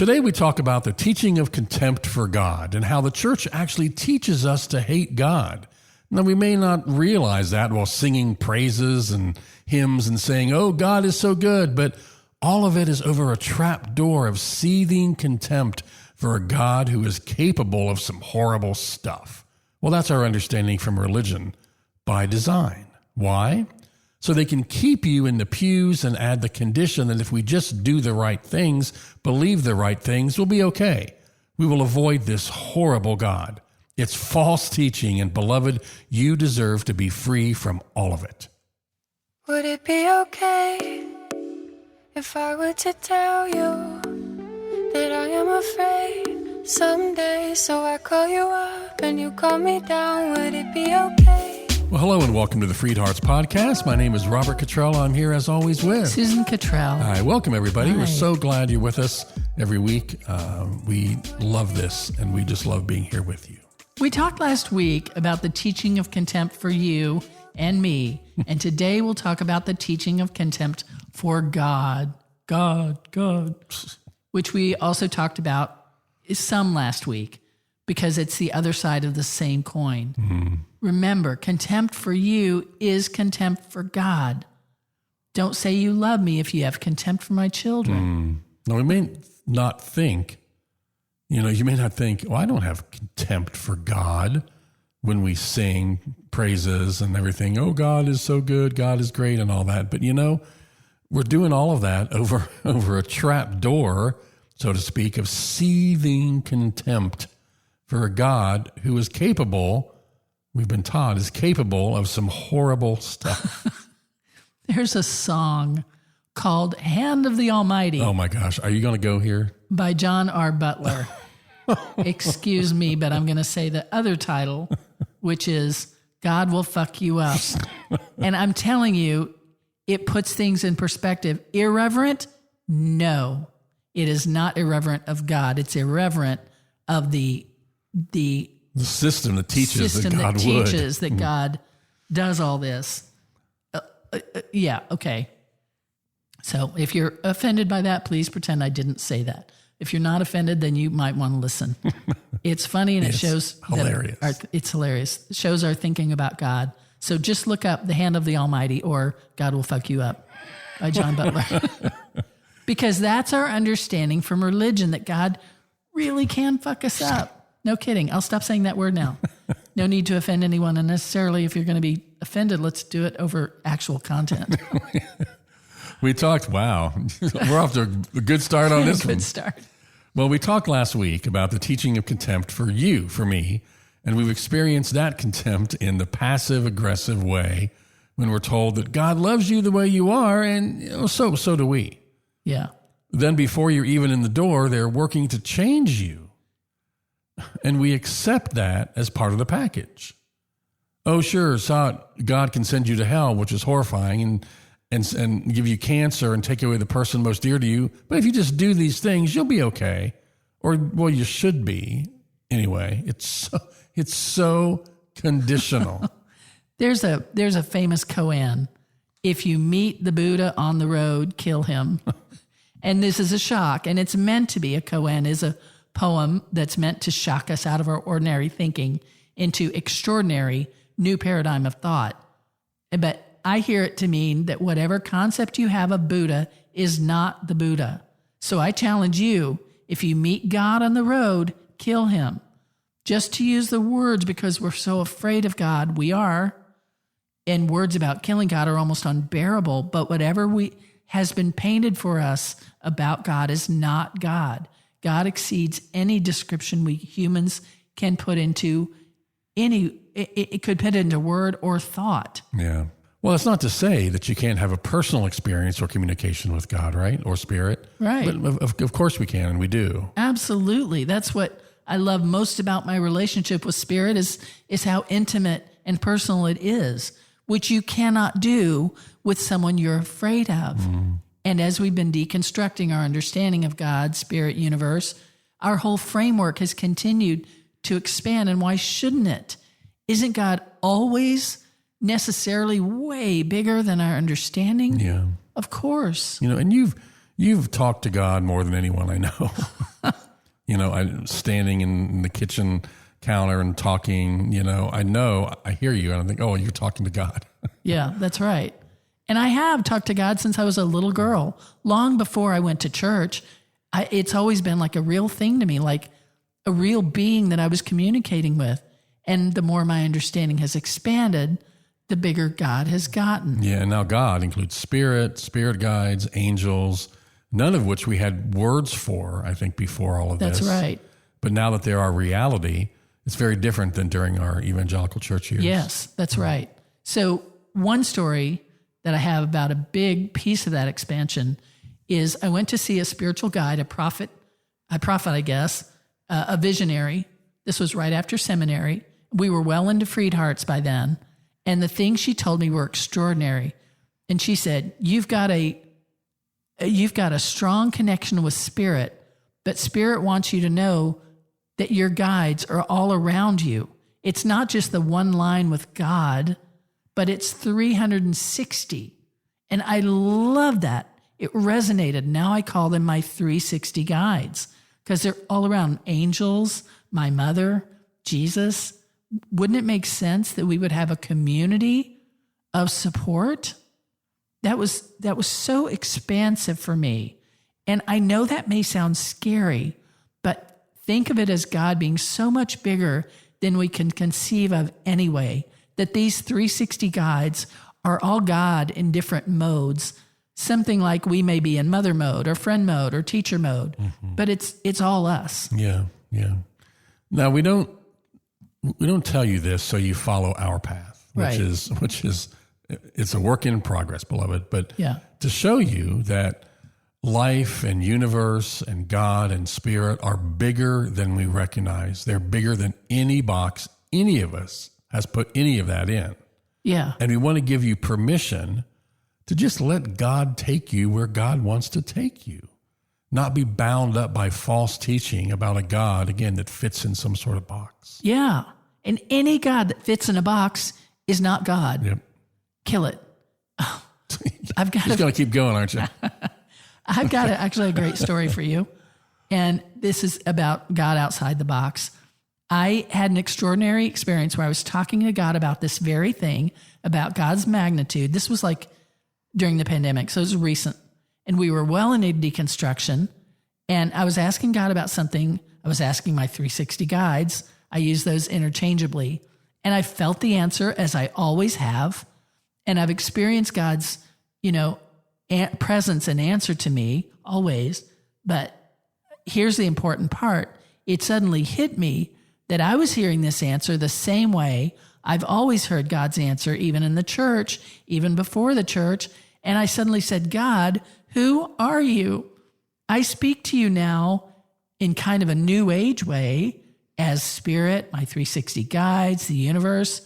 Today we talk about the teaching of contempt for God and how the church actually teaches us to hate God. Now, we may not realize that while singing praises and hymns and saying, "Oh, God is so good," but all of it is over a trapdoor of seething contempt for a God who is capable of some horrible stuff. Well, that's our understanding from religion by design. Why? So they can keep you in the pews and add the condition that if we just do the right things, believe the right things, we'll be okay. We will avoid this horrible God. It's false teaching, and beloved, you deserve to be free from all of it. Would it be okay if I were to tell you that I am afraid someday? So I call you up and you call me down. Would it be okay? Well, hello and welcome to the FreedHearts podcast. My name is Robert Cottrell. I'm here as always with Susan Cottrell. Hi, welcome everybody. Hi. We're so glad you're with us every week. We love this, and we just love being here with you. We talked last week about the teaching of contempt for you and me, and today we'll talk about the teaching of contempt for God, which we also talked about some last week because it's the other side of the same coin. Mm-hmm. Remember, contempt for you is contempt for God. Don't say you love me if you have contempt for my children. Now, we may not think, you may not think, well, I don't have contempt for God when we sing praises and everything. Oh, God is so good, God is great and all that. But, we're doing all of that over a trap door, so to speak, of seething contempt for a God who is capable, we've been taught, is capable of some horrible stuff. There's a song called Hand of the Almighty. Oh my gosh. Are you going to go here? By John R. Butler. Excuse me, but I'm going to say the other title, which is God Will Fuck You Up. And I'm telling you, it puts things in perspective. Irreverent? No, it is not irreverent of God. It's irreverent of the system that teaches system that God that would. teaches that God does all this. Yeah, okay. So if you're offended by that, please pretend I didn't say that. If you're not offended, then you might want to listen. It's funny and it shows hilarious. It's hilarious. It shows our thinking about God. So just look up The Hand of the Almighty or God Will Fuck You Up by John Butler. Because that's our understanding from religion, that God really can fuck us up. No kidding. I'll stop saying that word now. No need to offend anyone unnecessarily. If you're going to be offended, let's do it over actual content. We talked, wow, we're off to a good start on this one. Good start. Well, we talked last week about the teaching of contempt for you, for me, and we've experienced that contempt in the passive-aggressive way when we're told that God loves you the way you are, and so do we. Yeah. Then before you're even in the door, they're working to change you. And we accept that as part of the package. Oh, sure, God can send you to hell, which is horrifying, and give you cancer and take away the person most dear to you. But if you just do these things, you'll be okay. Or, well, you should be. Anyway, it's so conditional. There's a famous koan. If you meet the Buddha on the road, kill him. And this is a shock. And it's meant to be. A koan is a poem that's meant to shock us out of our ordinary thinking into extraordinary new paradigm of thought. But I hear it to mean that whatever concept you have of Buddha is not the Buddha. So I challenge you, if you meet God on the road, kill him. Just to use the words, because we're so afraid of God, we are. And words about killing God are almost unbearable. But whatever has been painted for us about God is not God. God exceeds any description we humans can put into it could put into word or thought. Yeah. Well, it's not to say that you can't have a personal experience or communication with God, right? Or spirit. Right. But of course we can, and we do. Absolutely. That's what I love most about my relationship with spirit is how intimate and personal it is, which you cannot do with someone you're afraid of. Mm. And as we've been deconstructing our understanding of God, spirit, universe, our whole framework has continued to expand. And why shouldn't it? Isn't God always necessarily way bigger than our understanding? Yeah. Of course. And you've talked to God more than anyone I know. I'm standing in the kitchen counter and talking, I hear you. And I think, oh, you're talking to God. Yeah, that's right. And I have talked to God since I was a little girl, long before I went to church. It's always been like a real thing to me, like a real being that I was communicating with. And the more my understanding has expanded, the bigger God has gotten. Yeah, and now God includes spirit guides, angels, none of which we had words for, I think, before all of this. That's right. But now that they're our reality, it's very different than during our evangelical church years. Yes, that's right. So one story that I have about a big piece of that expansion is I went to see a spiritual guide, a prophet, I guess, a visionary. This was right after seminary. We were well into FreedHearts by then. And the things she told me were extraordinary. And she said, you've got a strong connection with spirit, but spirit wants you to know that your guides are all around you. It's not just the one line with God, but it's 360. And I love that. It resonated. Now I call them my 360 guides because they're all around. Angels, my mother, Jesus. Wouldn't it make sense that we would have a community of support? That was so expansive for me. And I know that may sound scary, but think of it as God being so much bigger than we can conceive of anyway, that these 360 guides are all God in different modes, something like we may be in mother mode or friend mode or teacher mode, but it's all us. Yeah, yeah. Now we don't tell you this so you follow our path, which is it's a work in progress, beloved. But to show you that life and universe and God and spirit are bigger than we recognize. They're bigger than any box any of us has put any of that in. Yeah. And we want to give you permission to just let God take you where God wants to take you. Not be bound up by false teaching about a God, again, that fits in some sort of box. Yeah. And any God that fits in a box is not God. Yep. Kill it. Oh, I've got You're going to keep going, aren't you? I've got actually a great story for you. And this is about God outside the box. I had an extraordinary experience where I was talking to God about this very thing, about God's magnitude. This was like during the pandemic, so it was recent. And we were well into deconstruction. And I was asking God about something. I was asking my 360 guides. I use those interchangeably. And I felt the answer, as I always have. And I've experienced God's, presence and answer to me always. But here's the important part. It suddenly hit me that I was hearing this answer the same way I've always heard God's answer, even in the church, even before the church. And I suddenly said, God, who are you? I speak to you now in kind of a new age way as spirit, my 360 guides, the universe.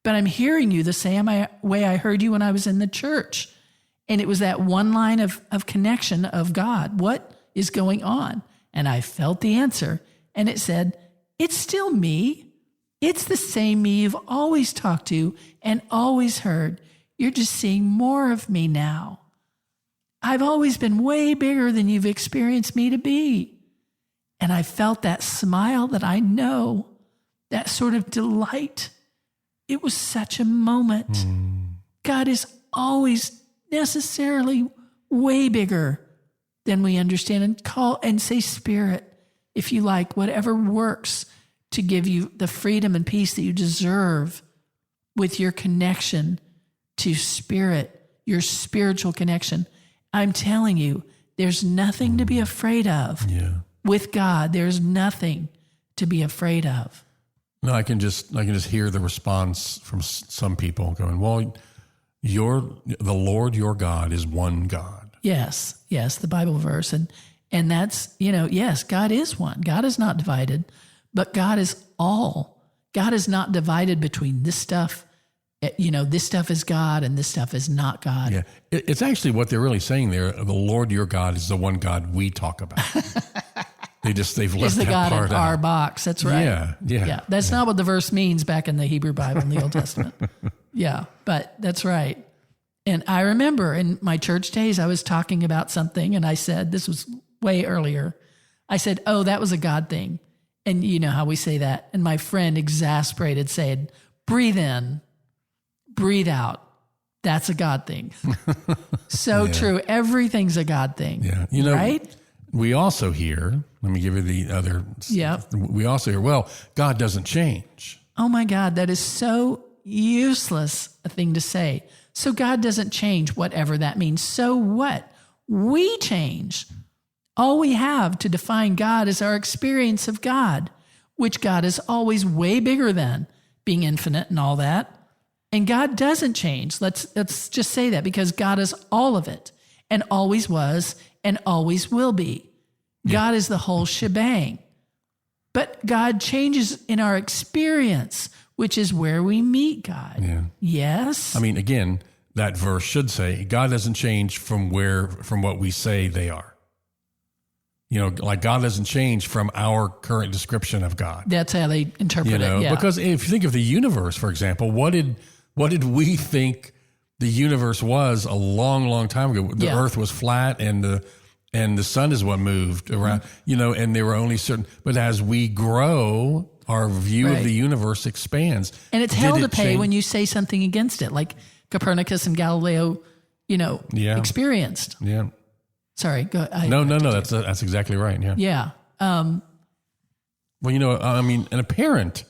But I'm hearing you the same way I heard you when I was in the church. And it was that one line of connection of God. What is going on? And I felt the answer. And it said, it's still me. It's the same me you've always talked to and always heard. You're just seeing more of me now. I've always been way bigger than you've experienced me to be. And I felt that smile that I know, that sort of delight. It was such a moment. God is always necessarily way bigger than we understand, and call and say spirit, if you like, whatever works to give you the freedom and peace that you deserve with your connection to spirit, your spiritual connection. I'm telling you, there's nothing to be afraid of. Yeah. With God, there's nothing to be afraid of. No, I can just hear the response from some people going, well, the Lord your God is one God. Yes, the Bible verse. And that's, yes, God is one. God is not divided, but God is all. God is not divided between this stuff. This stuff is God and this stuff is not God. Yeah, it's actually what they're really saying there. The Lord your God is the one God we talk about. They've left the that God part in out. our box. That's right. Yeah. That's not what the verse means back in the Hebrew Bible in the Old Testament. Yeah, but that's right. And I remember in my church days, I was talking about something and I said, this was way earlier. I said, oh, that was a God thing. And you know how we say that. And my friend, exasperated, said, breathe in, breathe out. That's a God thing. So true. Everything's a God thing. Yeah. You know, right? We also hear, let me give you the other. Yeah. We also hear, well, God doesn't change. Oh my God, that is so useless a thing to say. So God doesn't change, whatever that means. So what? We change. All we have to define God is our experience of God, which God is always way bigger than, being infinite and all that. And God doesn't change. Let's just say that, because God is all of it and always was and always will be. God is the whole shebang. But God changes in our experience, which is where we meet God. Yeah. Yes. I mean, again, that verse should say God doesn't change from what we say they are. You know, like God doesn't change from our current description of God. That's how they interpret it. Yeah. Because if you think of the universe, for example, what did we think the universe was a long, long time ago? The earth was flat and the sun is what moved around, and there were only certain, but as we grow, our view of the universe expands. And it's hell to pay when you say something against it, like Copernicus and Galileo, experienced. Yeah. Sorry, go. No. That's exactly right. Yeah. Yeah. Well, a parent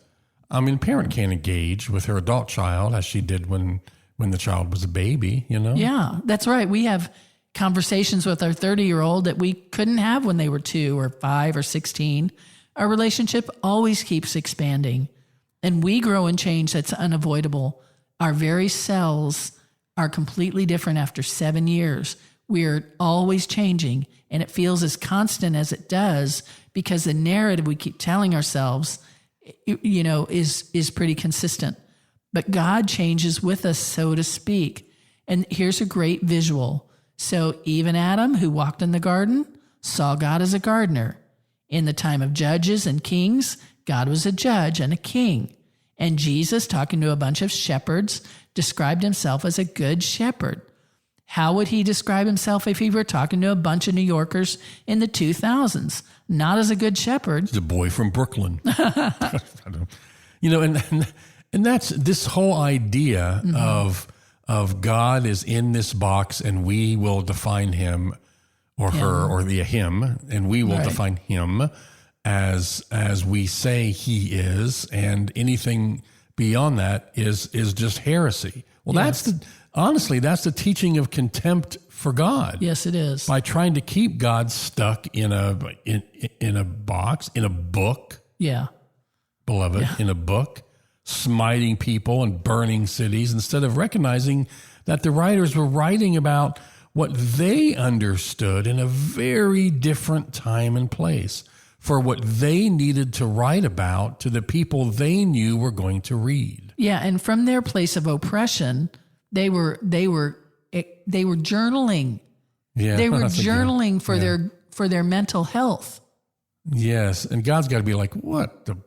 can't engage with her adult child as she did when the child was a baby, Yeah, that's right. We have conversations with our 30-year-old that we couldn't have when they were 2 or 5 or 16. Our relationship always keeps expanding, and we grow and change. That's unavoidable. Our very cells are completely different after 7 years. We're always changing, and it feels as constant as it does because the narrative we keep telling ourselves, is pretty consistent. But God changes with us, so to speak. And here's a great visual. So even Adam, who walked in the garden, saw God as a gardener. In the time of judges and kings, God was a judge and a king. And Jesus, talking to a bunch of shepherds, described himself as a good shepherd. How would he describe himself if he were talking to a bunch of New Yorkers in the 2000s? Not as a good shepherd. He's a boy from Brooklyn. And that's this whole idea of God is in this box and we will define him or her or the him, and we will define him as we say he is, and anything beyond that is just heresy. Well, that's the teaching of contempt for God. Yes, it is. By trying to keep God stuck in a box, in a book. Yeah. Beloved, in a book, smiting people and burning cities, instead of recognizing that the writers were writing about what they understood in a very different time and place for what they needed to write about to the people they knew were going to read. Yeah, and from their place of oppression, they were journaling. Yeah, they were journaling for their mental health. Yes, and God's got to be like, what the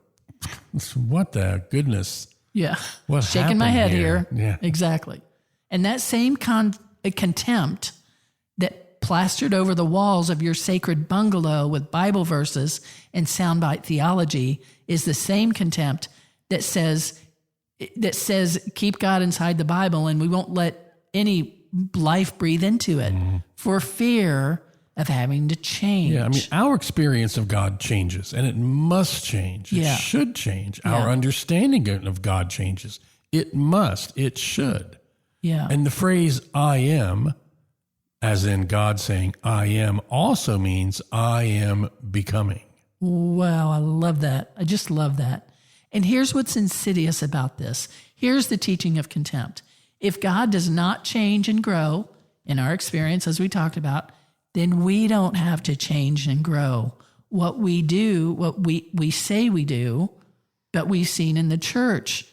goodness? Yeah, what shaking my head here? Yeah, exactly. And that same contempt that plastered over the walls of your sacred bungalow with Bible verses and soundbite theology is the same contempt that says keep God inside the Bible and we won't let any life breathe into it for fear of having to change. Yeah, I mean, our experience of God changes, and it must change. It should change. Yeah. Our understanding of God changes. It must. It should. Yeah. And the phrase I am, as in God saying I am, also means I am becoming. Wow, I love that. I just love that. And here's what's insidious about this. Here's the teaching of contempt. If God does not change and grow, in our experience, as we talked about, then we don't have to change and grow. What we do, what we say we do, but we've seen in the church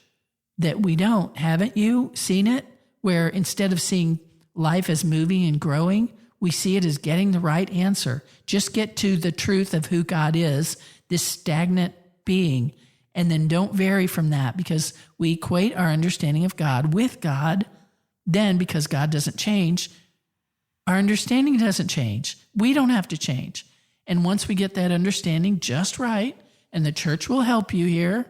that we don't. Haven't you seen it? Where instead of seeing life as moving and growing, we see it as getting the right answer. Just get to the truth of who God is, this stagnant being, and then don't vary from that, because we equate our understanding of God with God. Then, because God doesn't change, our understanding doesn't change. We don't have to change. And once we get that understanding just right, and the church will help you here,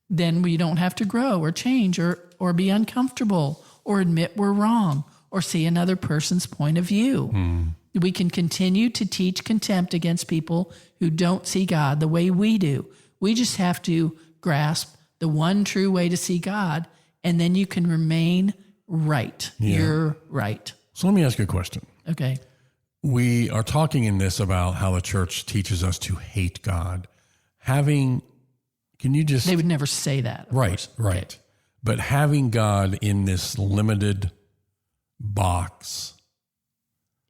then we don't have to grow or change or be uncomfortable or admit we're wrong or see another person's point of view. We can continue to teach contempt against people who don't see God the way we do. We just have to grasp the one true way to see God, and then you can remain right. Yeah. You're right. So let me ask you a question. Okay. We are talking in this about how the church teaches us to hate God. Can you just... They would never say that. Right. Okay. But having God in this limited box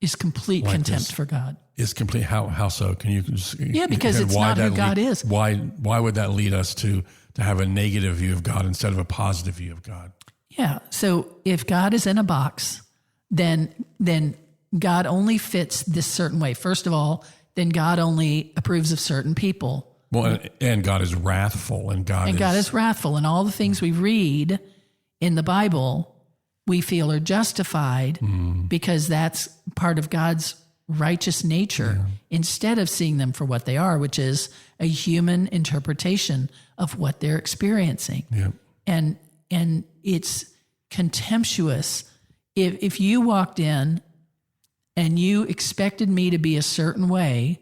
Is complete like contempt this for God. is complete. How so? Can you just... Yeah, because it's not who God is. Why would that lead us to have a negative view of God instead of a positive view of God? Yeah. So if God is in a box, then God only fits this certain way. First of all, then God only approves of certain people. Well, and God is wrathful, and God is wrathful, and all the things we read in the Bible we feel are justified because that's part of God's righteous nature, instead of seeing them for what they are, which is a human interpretation of what they're experiencing. Yeah. And it's contemptuous. If you walked in and you expected me to be a certain way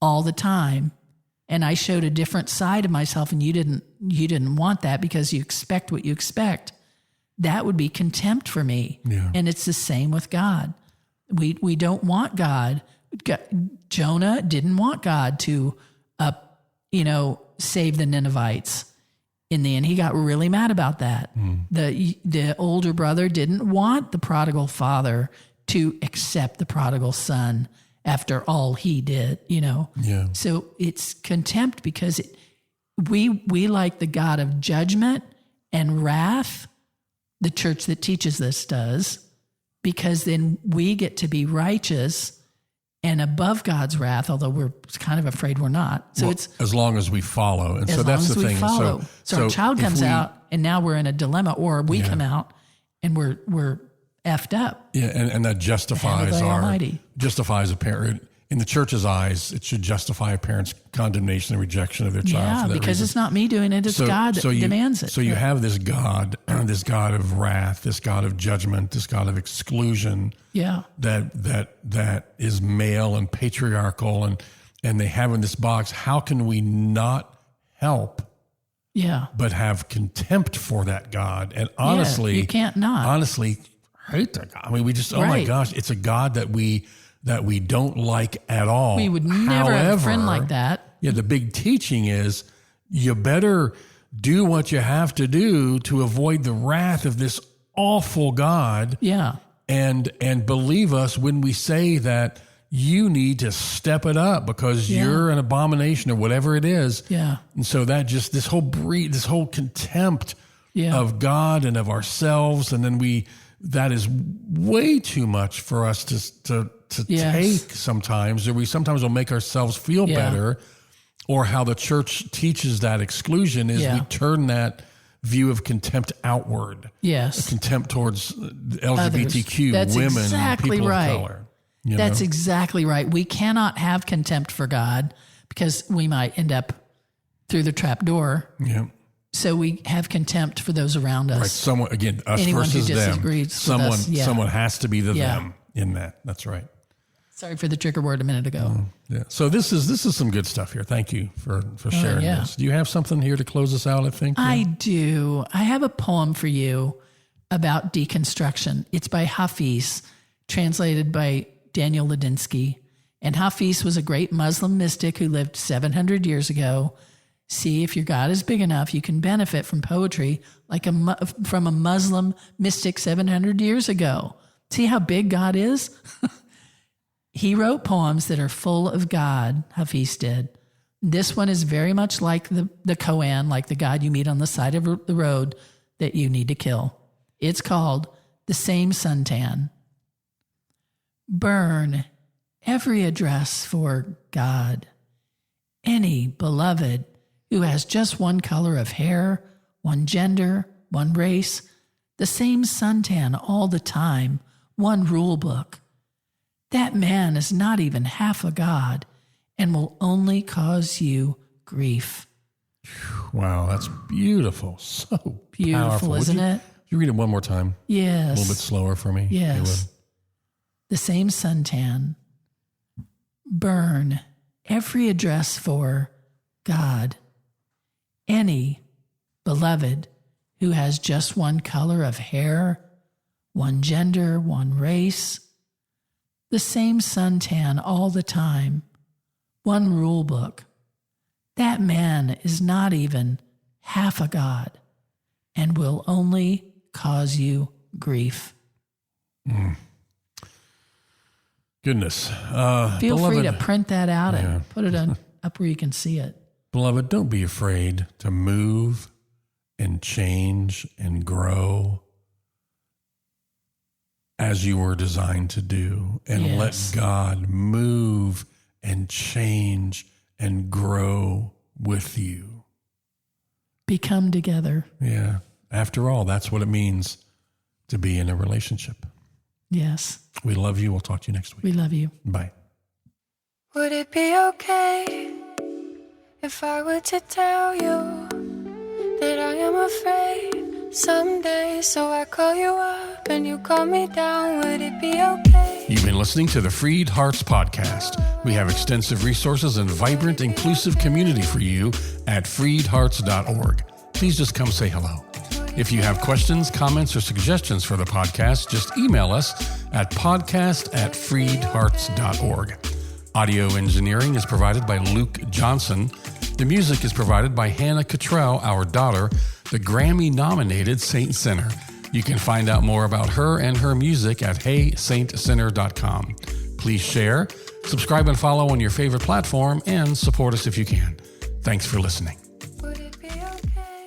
all the time, and I showed a different side of myself, and you didn't want that because you expect what you expect, that would be contempt for me. Yeah. And it's the same with God. We don't want God. Jonah didn't want God to, save the Ninevites. In the end, he got really mad about that. The older brother didn't want the prodigal father to accept the prodigal son after all he did, Yeah. So it's contempt because we like the God of judgment and wrath. The church that teaches this does, because then we get to be righteous and above God's wrath, although we're kind of afraid we're not. So it's as long as we follow. And so that's the thing. Follow. So our child comes out and now we're in a dilemma, or we come out and we're effed up. Yeah, and that justifies a parent. In the church's eyes, it should justify a parent's condemnation and rejection of their child. Yeah, for that because reason. It's not me doing it; it's God that demands it. So you have this God of wrath, this God of judgment, this God of exclusion. Yeah, that is male and patriarchal, and they have in this box. How can we not help? Yeah, but have contempt for that God, and honestly, you can't not honestly hate that God. I mean, we just my gosh, it's a God that we don't like at all. We would never have a friend like that. Yeah, the big teaching is you better do what you have to do to avoid the wrath of this awful God. Yeah. And believe us when we say that you need to step it up because you're an abomination or whatever it is. Yeah. And so that just this whole contempt of God and of ourselves, and then that is way too much for us to take sometimes, or we sometimes will make ourselves feel better, or how the church teaches that exclusion is we turn that view of contempt outward. Yes. Contempt towards LGBTQ, That's women, exactly people right. of color. That's exactly right. We cannot have contempt for God because we might end up through the trapdoor. Yeah. So we have contempt for those around us. Right. Someone, again, us Anyone versus who them. disagrees Someone has to be the them in that. That's right. Sorry for the trigger word a minute ago. Yeah. So this is some good stuff here. Thank you for sharing this. Do you have something here to close us out, I think? I do. I have a poem for you about deconstruction. It's by Hafiz, translated by Daniel Ladinsky. And Hafiz was a great Muslim mystic who lived 700 years ago. See, if your God is big enough, you can benefit from poetry like from a Muslim mystic 700 years ago. See how big God is? He wrote poems that are full of God, Hafiz did. This one is very much like the Koan, like the God you meet on the side of the road that you need to kill. It's called The Same Suntan. Burn every address for God, any beloved who has just one color of hair, one gender, one race, the same suntan all the time, one rule book. That man is not even half a god and will only cause you grief. Wow, that's beautiful. So Beautiful, powerful. isn't it? Would you read it one more time? Yes. A little bit slower for me? Yes. The same suntan. Burn every address for God. Any beloved who has just one color of hair, one gender, one race. The same suntan all the time. One rule book. That man is not even half a god and will only cause you grief. Goodness. Feel beloved, free to print that out Yeah. and put it up where you can see it. Beloved, don't be afraid to move and change and grow as you were designed to do, and Yes. let God move and change and grow with you. Become together. Yeah. After all, that's what it means to be in a relationship. Yes. We love you. We'll talk to you next week. We love you. Bye. Would it be okay if I were to tell you that I am afraid someday? So I call you up and you call me down. Would it be okay? You've been listening to the FreedHearts podcast. We have extensive resources and vibrant, inclusive community for you at freedhearts.org. Please just come say hello. If you have questions, comments, or suggestions for the podcast, just email us at podcast@freedhearts.org. Audio engineering is provided by Luke Johnson. The music is provided by Hannah Cottrell, our daughter, the Grammy-nominated Saint Sinner. You can find out more about her and her music at heysaintsinner.com. Please share, subscribe and follow on your favorite platform, and support us if you can. Thanks for listening. Would it be okay?